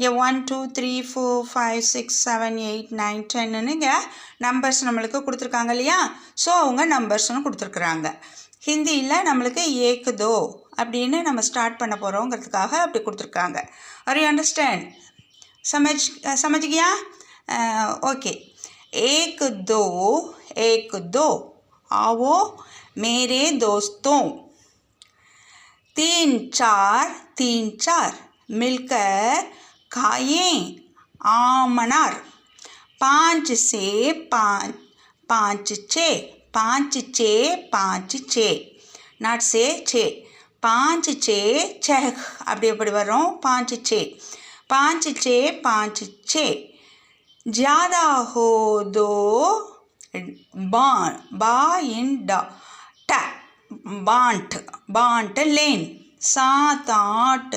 இங்கே 1 2 3 4 5 6 7 8 9 10ன்னு இங்கே நம்பர்ஸ் நம்மளுக்கு கொடுத்துருக்காங்க இல்லையா? ஸோ அவங்க நம்பர்ஸ்னு கொடுத்துருக்குறாங்க. ஹிந்தியில் நம்மளுக்கு ஏக் தோ அப்படின்னு நம்ம ஸ்டார்ட் பண்ண போகிறோங்கிறதுக்காக அப்படி கொடுத்துருக்காங்க. Are you understand? समझ गया? ओके. एक दो आओ मेरे दोस्तों. तीन चार मिलकर खाएं आमनार. पाँच छः not say छः. पाँच छः அப்படி வரும். पाँच छः ज़्यादा हो दो बांट लेन. सात आठ